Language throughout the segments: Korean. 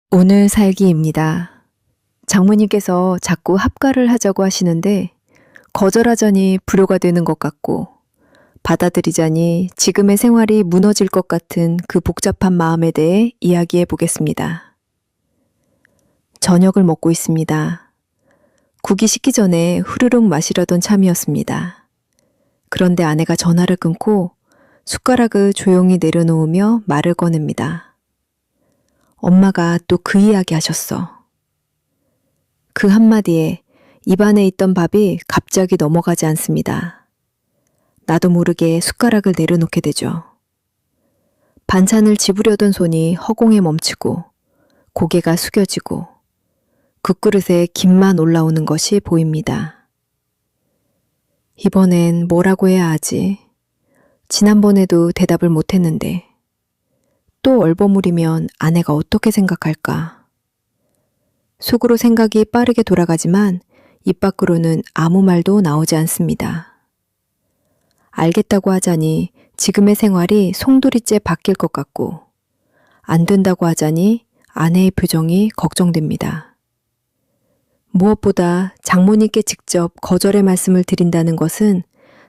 오늘 살기입니다. 장모님께서 자꾸 합가를 하자고 하시는데 거절하자니 불효가 되는 것 같고 받아들이자니 지금의 생활이 무너질 것 같은 그 복잡한 마음에 대해 이야기해 보겠습니다. 저녁을 먹고 있습니다. 국이 식기 전에 후루룩 마시려던 참이었습니다. 그런데 아내가 전화를 끊고 숟가락을 조용히 내려놓으며 말을 꺼냅니다. 엄마가 또 그 이야기 하셨어. 그 한마디에 입안에 있던 밥이 갑자기 넘어가지 않습니다. 나도 모르게 숟가락을 내려놓게 되죠. 반찬을 집으려던 손이 허공에 멈추고 고개가 숙여지고 국그릇에 김만 올라오는 것이 보입니다. 이번엔 뭐라고 해야 하지? 지난번에도 대답을 못했는데 또 얼버무리면 아내가 어떻게 생각할까? 속으로 생각이 빠르게 돌아가지만 입 밖으로는 아무 말도 나오지 않습니다. 알겠다고 하자니 지금의 생활이 송두리째 바뀔 것 같고 안 된다고 하자니 아내의 표정이 걱정됩니다. 무엇보다 장모님께 직접 거절의 말씀을 드린다는 것은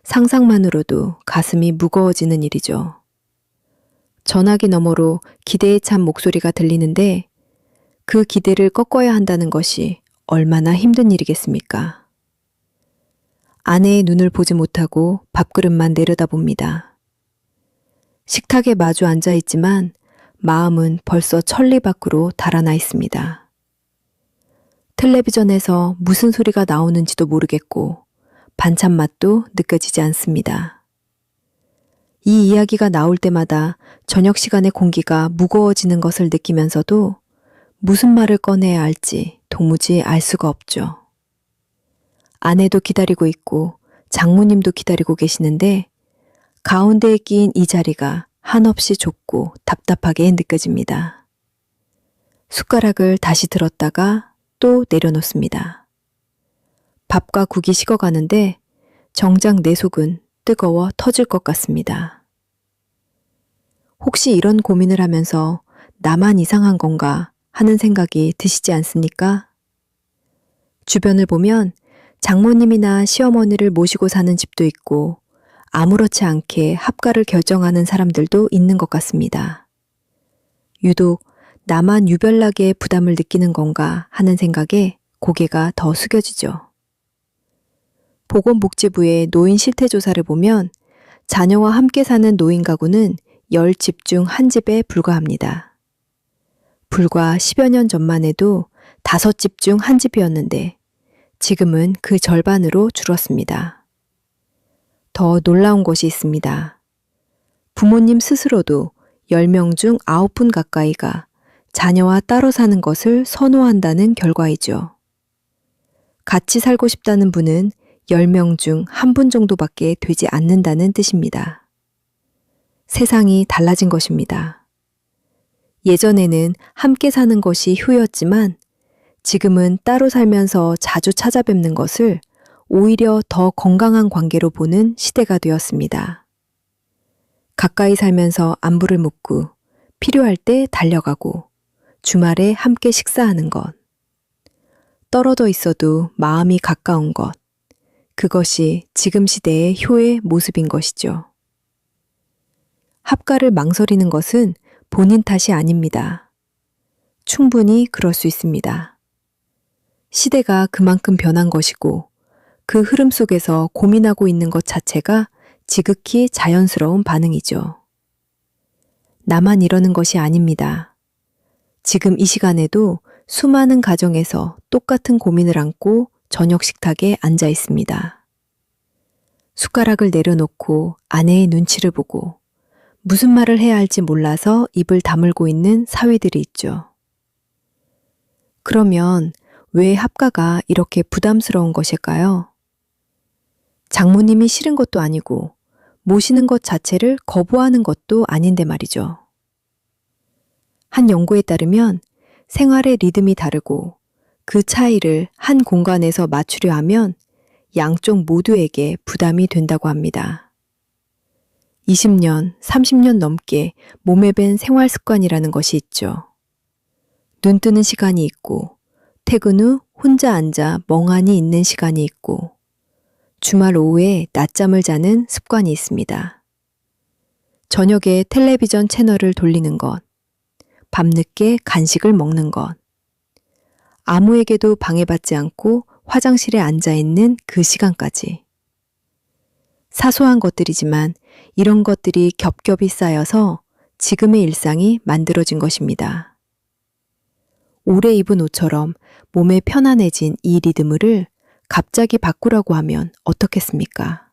상상만으로도 가슴이 무거워지는 일이죠. 전화기 너머로 기대에 찬 목소리가 들리는데 그 기대를 꺾어야 한다는 것이 얼마나 힘든 일이겠습니까? 아내의 눈을 보지 못하고 밥그릇만 내려다봅니다. 식탁에 마주 앉아 있지만 마음은 벌써 천리 밖으로 달아나 있습니다. 텔레비전에서 무슨 소리가 나오는지도 모르겠고 반찬 맛도 느껴지지 않습니다. 이 이야기가 나올 때마다 저녁 시간의 공기가 무거워지는 것을 느끼면서도 무슨 말을 꺼내야 할지 도무지 알 수가 없죠. 아내도 기다리고 있고 장모님도 기다리고 계시는데 가운데에 끼인 이 자리가 한없이 좁고 답답하게 느껴집니다. 숟가락을 다시 들었다가 또 내려놓습니다. 밥과 국이 식어가는데 정작 내 속은 뜨거워 터질 것 같습니다. 혹시 이런 고민을 하면서 나만 이상한 건가 하는 생각이 드시지 않습니까? 주변을 보면 장모님이나 시어머니를 모시고 사는 집도 있고 아무렇지 않게 합가를 결정하는 사람들도 있는 것 같습니다. 유독 나만 유별나게 부담을 느끼는 건가 하는 생각에 고개가 더 숙여지죠. 보건복지부의 노인 실태조사를 보면 자녀와 함께 사는 노인 가구는 10집 중 1집에 불과합니다. 불과 10여 년 전만 해도 5집 중 1집이었는데 지금은 그 절반으로 줄었습니다. 더 놀라운 것이 있습니다. 부모님 스스로도 10명 중 9분 가까이가 자녀와 따로 사는 것을 선호한다는 결과이죠. 같이 살고 싶다는 분은 10명 중 1분 정도밖에 되지 않는다는 뜻입니다. 세상이 달라진 것입니다. 예전에는 함께 사는 것이 효였지만 지금은 따로 살면서 자주 찾아뵙는 것을 오히려 더 건강한 관계로 보는 시대가 되었습니다. 가까이 살면서 안부를 묻고 필요할 때 달려가고 주말에 함께 식사하는 것. 떨어져 있어도 마음이 가까운 것. 그것이 지금 시대의 효의 모습인 것이죠. 합가를 망설이는 것은 본인 탓이 아닙니다. 충분히 그럴 수 있습니다. 시대가 그만큼 변한 것이고 그 흐름 속에서 고민하고 있는 것 자체가 지극히 자연스러운 반응이죠. 나만 이러는 것이 아닙니다. 지금 이 시간에도 수많은 가정에서 똑같은 고민을 안고 저녁 식탁에 앉아 있습니다. 숟가락을 내려놓고 아내의 눈치를 보고 무슨 말을 해야 할지 몰라서 입을 다물고 있는 사위들이 있죠. 그러면 왜 합가가 이렇게 부담스러운 것일까요? 장모님이 싫은 것도 아니고 모시는 것 자체를 거부하는 것도 아닌데 말이죠. 한 연구에 따르면 생활의 리듬이 다르고 그 차이를 한 공간에서 맞추려 하면 양쪽 모두에게 부담이 된다고 합니다. 20년, 30년 넘게 몸에 밴 생활 습관이라는 것이 있죠. 눈 뜨는 시간이 있고, 퇴근 후 혼자 앉아 멍하니 있는 시간이 있고, 주말 오후에 낮잠을 자는 습관이 있습니다. 저녁에 텔레비전 채널을 돌리는 것, 밤늦게 간식을 먹는 것, 아무에게도 방해받지 않고 화장실에 앉아 있는 그 시간까지. 사소한 것들이지만 이런 것들이 겹겹이 쌓여서 지금의 일상이 만들어진 것입니다. 오래 입은 옷처럼 몸에 편안해진 이 리듬을 갑자기 바꾸라고 하면 어떻겠습니까?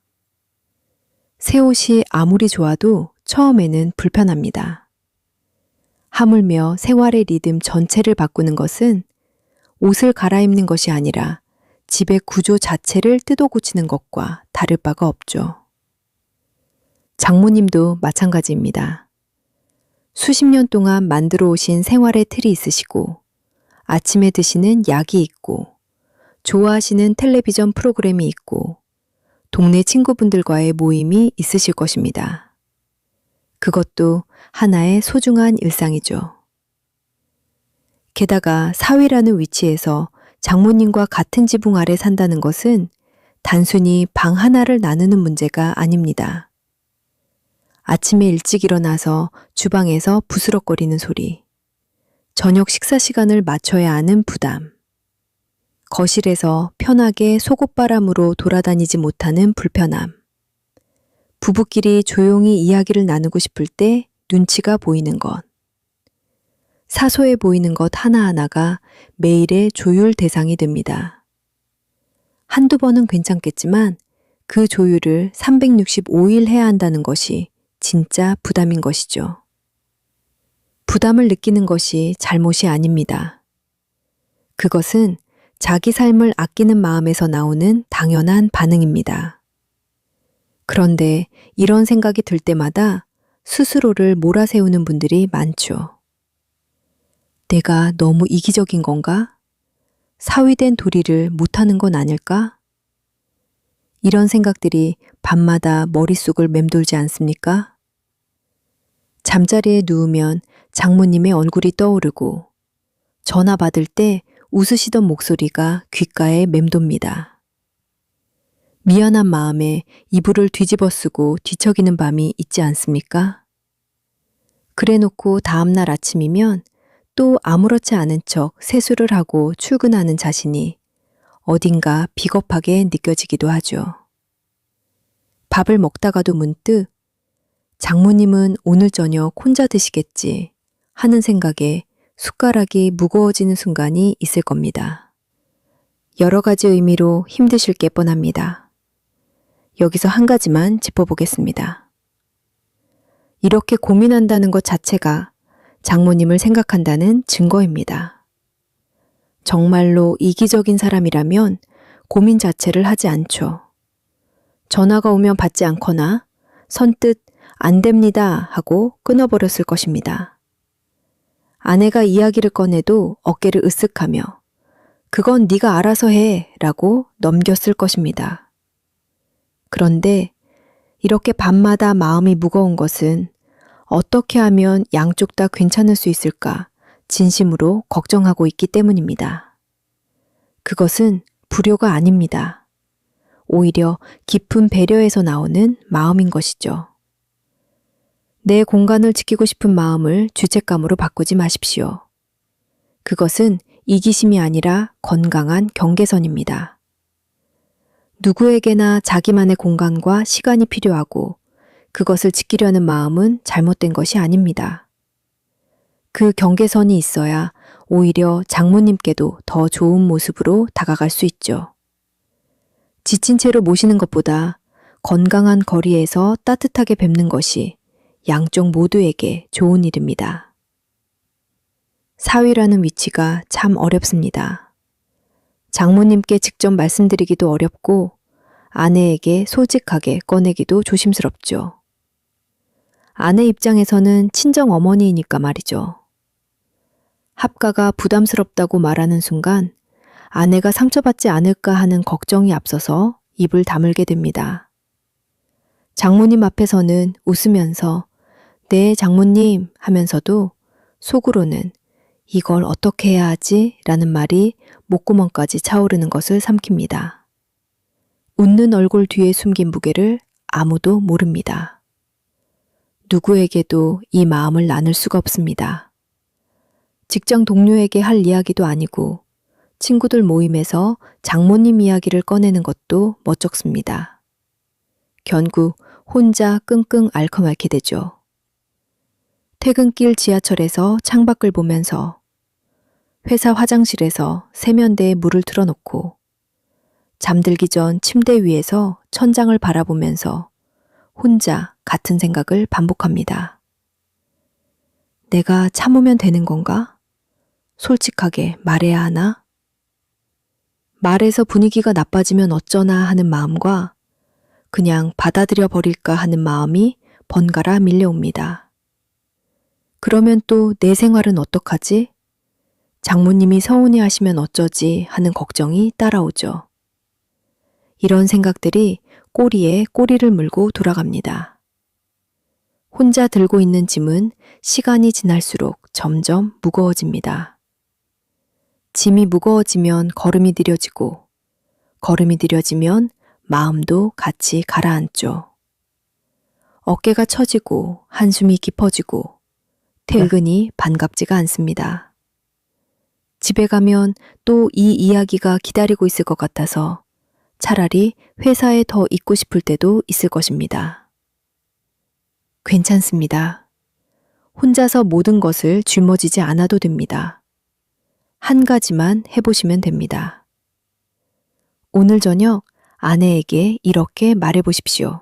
새 옷이 아무리 좋아도 처음에는 불편합니다. 하물며 생활의 리듬 전체를 바꾸는 것은 옷을 갈아입는 것이 아니라 집의 구조 자체를 뜯어 고치는 것과 다를 바가 없죠. 장모님도 마찬가지입니다. 수십 년 동안 만들어 오신 생활의 틀이 있으시고, 아침에 드시는 약이 있고, 좋아하시는 텔레비전 프로그램이 있고, 동네 친구분들과의 모임이 있으실 것입니다. 그것도 하나의 소중한 일상이죠. 게다가 사위라는 위치에서 장모님과 같은 지붕 아래 산다는 것은 단순히 방 하나를 나누는 문제가 아닙니다. 아침에 일찍 일어나서 주방에서 부스럭거리는 소리, 저녁 식사 시간을 맞춰야 하는 부담, 거실에서 편하게 속옷바람으로 돌아다니지 못하는 불편함, 부부끼리 조용히 이야기를 나누고 싶을 때 눈치가 보이는 것, 사소해 보이는 것 하나하나가 매일의 조율 대상이 됩니다. 한두 번은 괜찮겠지만 그 조율을 365일 해야 한다는 것이 진짜 부담인 것이죠. 부담을 느끼는 것이 잘못이 아닙니다. 그것은 자기 삶을 아끼는 마음에서 나오는 당연한 반응입니다. 그런데 이런 생각이 들 때마다 스스로를 몰아세우는 분들이 많죠. 내가 너무 이기적인 건가? 사위된 도리를 못하는 건 아닐까? 이런 생각들이 밤마다 머릿속을 맴돌지 않습니까? 잠자리에 누우면 장모님의 얼굴이 떠오르고, 전화 받을 때 웃으시던 목소리가 귓가에 맴돕니다. 미안한 마음에 이불을 뒤집어 쓰고 뒤척이는 밤이 있지 않습니까? 그래놓고 다음날 아침이면 또 아무렇지 않은 척 세수를 하고 출근하는 자신이 어딘가 비겁하게 느껴지기도 하죠. 밥을 먹다가도 문득 장모님은 오늘 저녁 혼자 드시겠지 하는 생각에 숟가락이 무거워지는 순간이 있을 겁니다. 여러 가지 의미로 힘드실 게 뻔합니다. 여기서 한 가지만 짚어보겠습니다. 이렇게 고민한다는 것 자체가 장모님을 생각한다는 증거입니다. 정말로 이기적인 사람이라면 고민 자체를 하지 않죠. 전화가 오면 받지 않거나 선뜻 안 됩니다 하고 끊어버렸을 것입니다. 아내가 이야기를 꺼내도 어깨를 으쓱하며 그건 네가 알아서 해 라고 넘겼을 것입니다. 그런데 이렇게 밤마다 마음이 무거운 것은 어떻게 하면 양쪽 다 괜찮을 수 있을까 진심으로 걱정하고 있기 때문입니다. 그것은 불효가 아닙니다. 오히려 깊은 배려에서 나오는 마음인 것이죠. 내 공간을 지키고 싶은 마음을 죄책감으로 바꾸지 마십시오. 그것은 이기심이 아니라 건강한 경계선입니다. 누구에게나 자기만의 공간과 시간이 필요하고 그것을 지키려는 마음은 잘못된 것이 아닙니다. 그 경계선이 있어야 오히려 장모님께도 더 좋은 모습으로 다가갈 수 있죠. 지친 채로 모시는 것보다 건강한 거리에서 따뜻하게 뵙는 것이 양쪽 모두에게 좋은 일입니다. 사위라는 위치가 참 어렵습니다. 장모님께 직접 말씀드리기도 어렵고 아내에게 솔직하게 꺼내기도 조심스럽죠. 아내 입장에서는 친정 어머니이니까 말이죠. 합가가 부담스럽다고 말하는 순간 아내가 상처받지 않을까 하는 걱정이 앞서서 입을 다물게 됩니다. 장모님 앞에서는 웃으면서 네 장모님 하면서도 속으로는 이걸 어떻게 해야 하지? 라는 말이 목구멍까지 차오르는 것을 삼킵니다. 웃는 얼굴 뒤에 숨긴 무게를 아무도 모릅니다. 누구에게도 이 마음을 나눌 수가 없습니다. 직장 동료에게 할 이야기도 아니고 친구들 모임에서 장모님 이야기를 꺼내는 것도 멋쩍습니다. 결국 혼자 끙끙 앓고 앓게 되죠. 퇴근길 지하철에서 창밖을 보면서, 회사 화장실에서 세면대에 물을 틀어놓고, 잠들기 전 침대 위에서 천장을 바라보면서 혼자 같은 생각을 반복합니다. 내가 참으면 되는 건가? 솔직하게 말해야 하나? 말해서 분위기가 나빠지면 어쩌나 하는 마음과 그냥 받아들여 버릴까 하는 마음이 번갈아 밀려옵니다. 그러면 또 내 생활은 어떡하지? 장모님이 서운해 하시면 어쩌지 하는 걱정이 따라오죠. 이런 생각들이 꼬리에 꼬리를 물고 돌아갑니다. 혼자 들고 있는 짐은 시간이 지날수록 점점 무거워집니다. 짐이 무거워지면 걸음이 느려지고, 걸음이 느려지면 마음도 같이 가라앉죠. 어깨가 처지고 한숨이 깊어지고 퇴근이 반갑지가 않습니다. 집에 가면 또 이 이야기가 기다리고 있을 것 같아서 차라리 회사에 더 있고 싶을 때도 있을 것입니다. 괜찮습니다. 혼자서 모든 것을 짊어지지 않아도 됩니다. 한 가지만 해보시면 됩니다. 오늘 저녁 아내에게 이렇게 말해보십시오.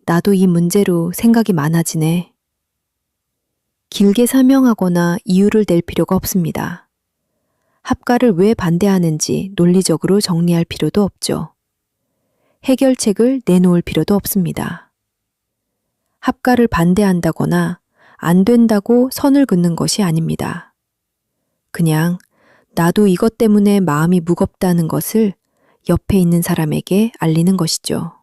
나도 이 문제로 생각이 많아지네. 길게 설명하거나 이유를 댈 필요가 없습니다. 합가를 왜 반대하는지 논리적으로 정리할 필요도 없죠. 해결책을 내놓을 필요도 없습니다. 합가를 반대한다거나 안 된다고 선을 긋는 것이 아닙니다. 그냥 나도 이것 때문에 마음이 무겁다는 것을 옆에 있는 사람에게 알리는 것이죠.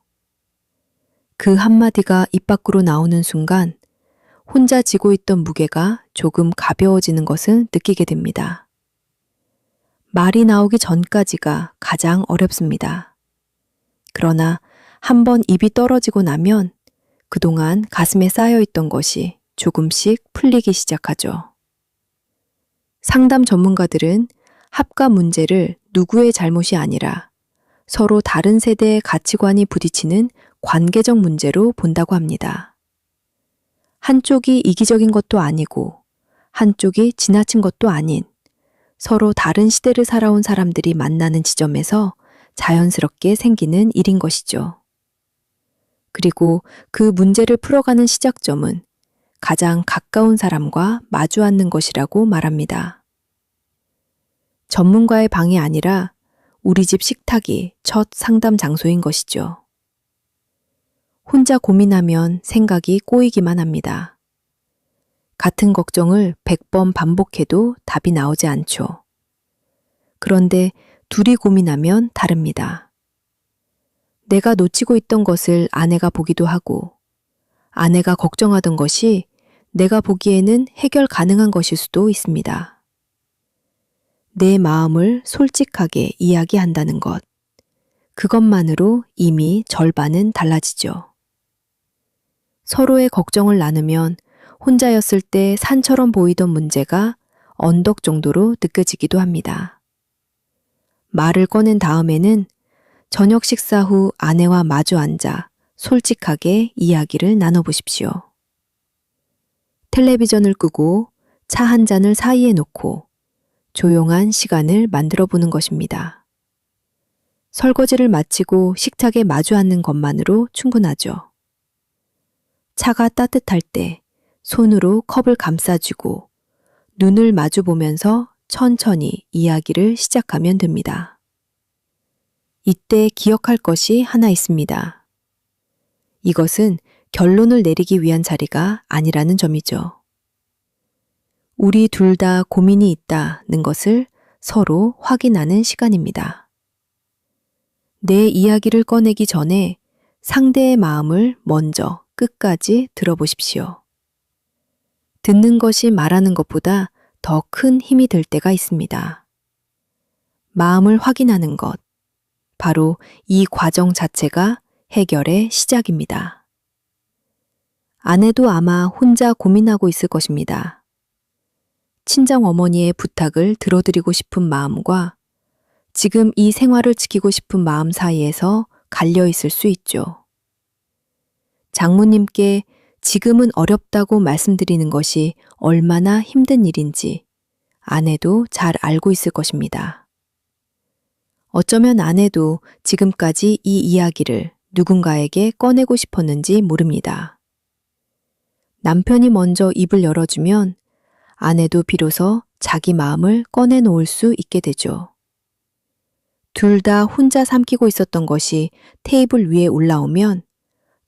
그 한마디가 입 밖으로 나오는 순간 혼자 지고 있던 무게가 조금 가벼워지는 것을 느끼게 됩니다. 말이 나오기 전까지가 가장 어렵습니다. 그러나 한번 입이 떨어지고 나면 그동안 가슴에 쌓여있던 것이 조금씩 풀리기 시작하죠. 상담 전문가들은 합가 문제를 누구의 잘못이 아니라 서로 다른 세대의 가치관이 부딪히는 관계적 문제로 본다고 합니다. 한쪽이 이기적인 것도 아니고 한쪽이 지나친 것도 아닌 서로 다른 시대를 살아온 사람들이 만나는 지점에서 자연스럽게 생기는 일인 것이죠. 그리고 그 문제를 풀어가는 시작점은 가장 가까운 사람과 마주 앉는 것이라고 말합니다. 전문가의 방이 아니라 우리 집 식탁이 첫 상담 장소인 것이죠. 혼자 고민하면 생각이 꼬이기만 합니다. 같은 걱정을 100번 반복해도 답이 나오지 않죠. 그런데 둘이 고민하면 다릅니다. 내가 놓치고 있던 것을 아내가 보기도 하고, 아내가 걱정하던 것이 내가 보기에는 해결 가능한 것일 수도 있습니다. 내 마음을 솔직하게 이야기한다는 것, 그것만으로 이미 절반은 달라지죠. 서로의 걱정을 나누면 혼자였을 때 산처럼 보이던 문제가 언덕 정도로 느껴지기도 합니다. 말을 꺼낸 다음에는 저녁 식사 후 아내와 마주 앉아 솔직하게 이야기를 나눠보십시오. 텔레비전을 끄고 차 한 잔을 사이에 놓고 조용한 시간을 만들어 보는 것입니다. 설거지를 마치고 식탁에 마주 앉는 것만으로 충분하죠. 차가 따뜻할 때 손으로 컵을 감싸주고 눈을 마주 보면서 천천히 이야기를 시작하면 됩니다. 이때 기억할 것이 하나 있습니다. 이것은 결론을 내리기 위한 자리가 아니라는 점이죠. 우리 둘 다 고민이 있다는 것을 서로 확인하는 시간입니다. 내 이야기를 꺼내기 전에 상대의 마음을 먼저 끝까지 들어보십시오. 듣는 것이 말하는 것보다 더 큰 힘이 될 때가 있습니다. 마음을 확인하는 것, 바로 이 과정 자체가 해결의 시작입니다. 아내도 아마 혼자 고민하고 있을 것입니다. 친정 어머니의 부탁을 들어드리고 싶은 마음과 지금 이 생활을 지키고 싶은 마음 사이에서 갈려 있을 수 있죠. 장모님께 지금은 어렵다고 말씀드리는 것이 얼마나 힘든 일인지 아내도 잘 알고 있을 것입니다. 어쩌면 아내도 지금까지 이 이야기를 누군가에게 꺼내고 싶었는지 모릅니다. 남편이 먼저 입을 열어주면 아내도 비로소 자기 마음을 꺼내놓을 수 있게 되죠. 둘 다 혼자 삼키고 있었던 것이 테이블 위에 올라오면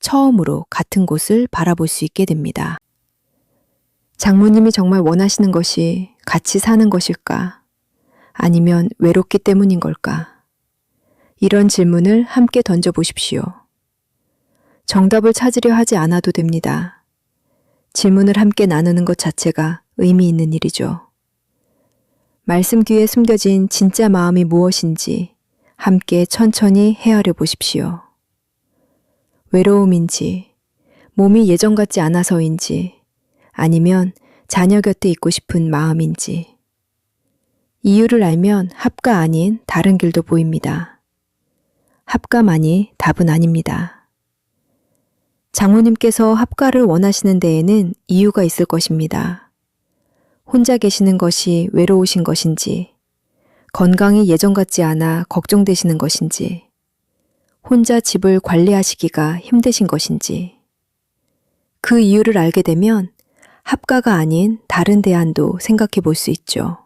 처음으로 같은 곳을 바라볼 수 있게 됩니다. 장모님이 정말 원하시는 것이 같이 사는 것일까? 아니면 외롭기 때문인 걸까? 이런 질문을 함께 던져보십시오. 정답을 찾으려 하지 않아도 됩니다. 질문을 함께 나누는 것 자체가 의미 있는 일이죠. 말씀 뒤에 숨겨진 진짜 마음이 무엇인지 함께 천천히 헤아려 보십시오. 외로움인지, 몸이 예전 같지 않아서인지, 아니면 자녀 곁에 있고 싶은 마음인지. 이유를 알면 합가 아닌 다른 길도 보입니다. 합가만이 답은 아닙니다. 장모님께서 합가를 원하시는 데에는 이유가 있을 것입니다. 혼자 계시는 것이 외로우신 것인지, 건강이 예전 같지 않아 걱정되시는 것인지, 혼자 집을 관리하시기가 힘드신 것인지. 그 이유를 알게 되면 합가가 아닌 다른 대안도 생각해 볼 수 있죠.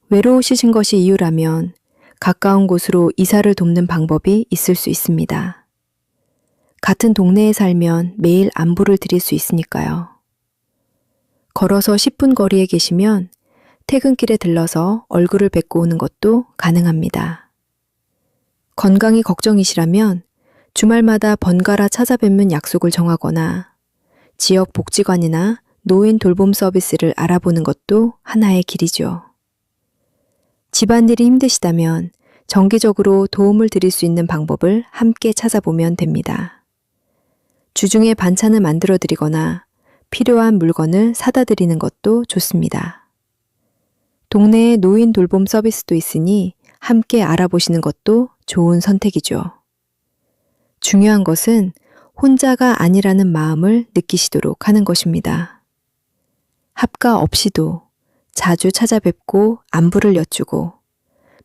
외로우시신 것이 이유라면 가까운 곳으로 이사를 돕는 방법이 있을 수 있습니다. 같은 동네에 살면 매일 안부를 드릴 수 있으니까요. 걸어서 10분 거리에 계시면 퇴근길에 들러서 얼굴을 뵙고 오는 것도 가능합니다. 건강이 걱정이시라면 주말마다 번갈아 찾아뵙는 약속을 정하거나 지역 복지관이나 노인 돌봄 서비스를 알아보는 것도 하나의 길이죠. 집안일이 힘드시다면 정기적으로 도움을 드릴 수 있는 방법을 함께 찾아보면 됩니다. 주중에 반찬을 만들어 드리거나 필요한 물건을 사다 드리는 것도 좋습니다. 동네에 노인 돌봄 서비스도 있으니 함께 알아보시는 것도 좋은 선택이죠. 중요한 것은 혼자가 아니라는 마음을 느끼시도록 하는 것입니다. 합가 없이도 자주 찾아뵙고 안부를 여쭈고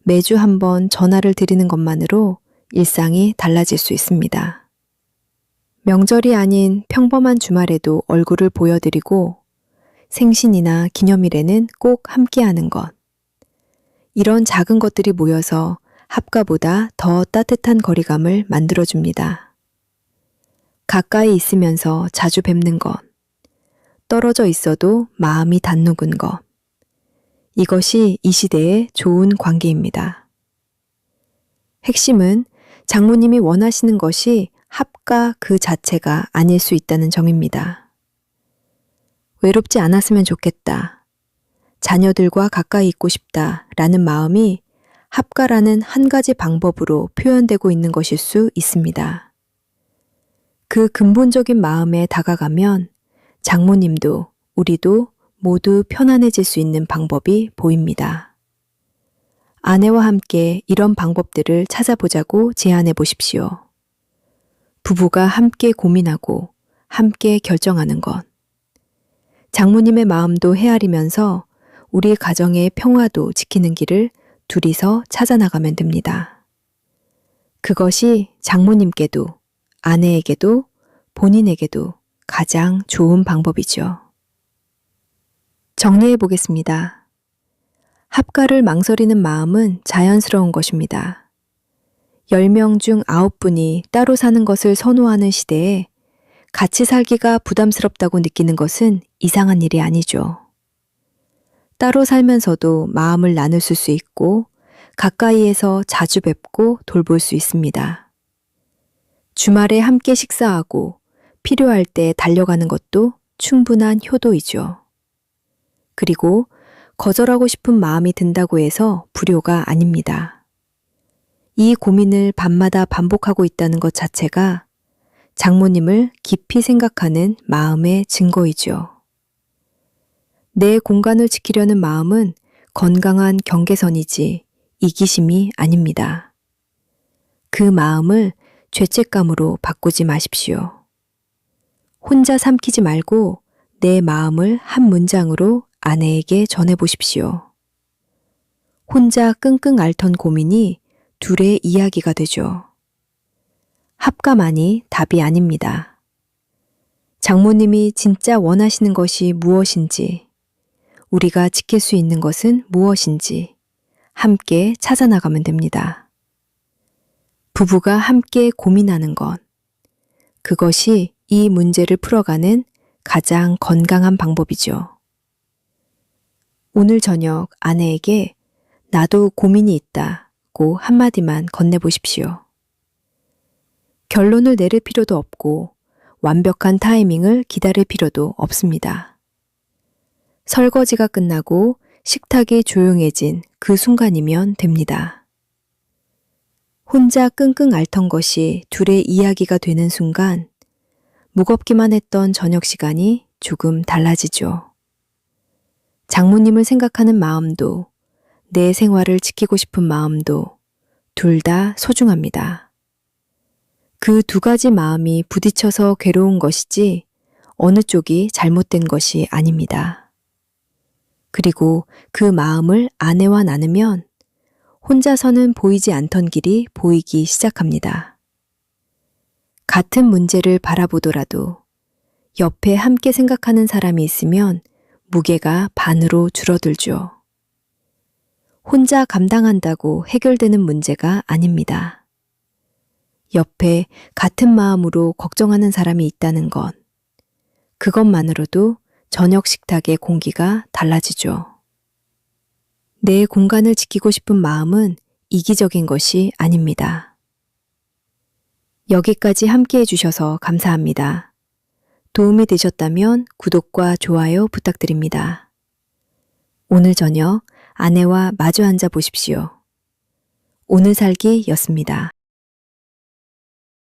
매주 한 번 전화를 드리는 것만으로 일상이 달라질 수 있습니다. 명절이 아닌 평범한 주말에도 얼굴을 보여드리고 생신이나 기념일에는 꼭 함께하는 것. 이런 작은 것들이 모여서 합가보다 더 따뜻한 거리감을 만들어줍니다. 가까이 있으면서 자주 뵙는 것, 떨어져 있어도 마음이 닿는 것. 이것이 이 시대의 좋은 관계입니다. 핵심은 장모님이 원하시는 것이 합가 그 자체가 아닐 수 있다는 점입니다. 외롭지 않았으면 좋겠다. 자녀들과 가까이 있고 싶다 라는 마음이 합가라는 한 가지 방법으로 표현되고 있는 것일 수 있습니다. 그 근본적인 마음에 다가가면 장모님도 우리도 모두 편안해질 수 있는 방법이 보입니다. 아내와 함께 이런 방법들을 찾아보자고 제안해 보십시오. 부부가 함께 고민하고 함께 결정하는 것. 장모님의 마음도 헤아리면서 우리 가정의 평화도 지키는 길을 둘이서 찾아나가면 됩니다. 그것이 장모님께도 아내에게도 본인에게도 가장 좋은 방법이죠. 정리해 보겠습니다. 합가를 망설이는 마음은 자연스러운 것입니다. 10명 중 9분이 따로 사는 것을 선호하는 시대에 같이 살기가 부담스럽다고 느끼는 것은 이상한 일이 아니죠. 따로 살면서도 마음을 나눌 수 있고 가까이에서 자주 뵙고 돌볼 수 있습니다. 주말에 함께 식사하고 필요할 때 달려가는 것도 충분한 효도이죠. 그리고 거절하고 싶은 마음이 든다고 해서 불효가 아닙니다. 이 고민을 밤마다 반복하고 있다는 것 자체가 장모님을 깊이 생각하는 마음의 증거이죠. 내 공간을 지키려는 마음은 건강한 경계선이지 이기심이 아닙니다. 그 마음을 죄책감으로 바꾸지 마십시오. 혼자 삼키지 말고 내 마음을 한 문장으로 아내에게 전해보십시오. 혼자 끙끙 앓던 고민이 둘의 이야기가 되죠. 합감하니 답이 아닙니다. 장모님이 진짜 원하시는 것이 무엇인지, 우리가 지킬 수 있는 것은 무엇인지 함께 찾아나가면 됩니다. 부부가 함께 고민하는 것, 그것이 이 문제를 풀어가는 가장 건강한 방법이죠. 오늘 저녁 아내에게 나도 고민이 있다고 한마디만 건네보십시오. 결론을 내릴 필요도 없고 완벽한 타이밍을 기다릴 필요도 없습니다. 설거지가 끝나고 식탁이 조용해진 그 순간이면 됩니다. 혼자 끙끙 앓던 것이 둘의 이야기가 되는 순간 무겁기만 했던 저녁 시간이 조금 달라지죠. 장모님을 생각하는 마음도 내 생활을 지키고 싶은 마음도 둘 다 소중합니다. 그 두 가지 마음이 부딪혀서 괴로운 것이지 어느 쪽이 잘못된 것이 아닙니다. 그리고 그 마음을 아내와 나누면 혼자서는 보이지 않던 길이 보이기 시작합니다. 같은 문제를 바라보더라도 옆에 함께 생각하는 사람이 있으면 무게가 반으로 줄어들죠. 혼자 감당한다고 해결되는 문제가 아닙니다. 옆에 같은 마음으로 걱정하는 사람이 있다는 것, 그것만으로도 저녁 식탁의 공기가 달라지죠. 내 공간을 지키고 싶은 마음은 이기적인 것이 아닙니다. 여기까지 함께 해주셔서 감사합니다. 도움이 되셨다면 구독과 좋아요 부탁드립니다. 오늘 저녁 아내와 마주 앉아 보십시오. 오늘 살기였습니다.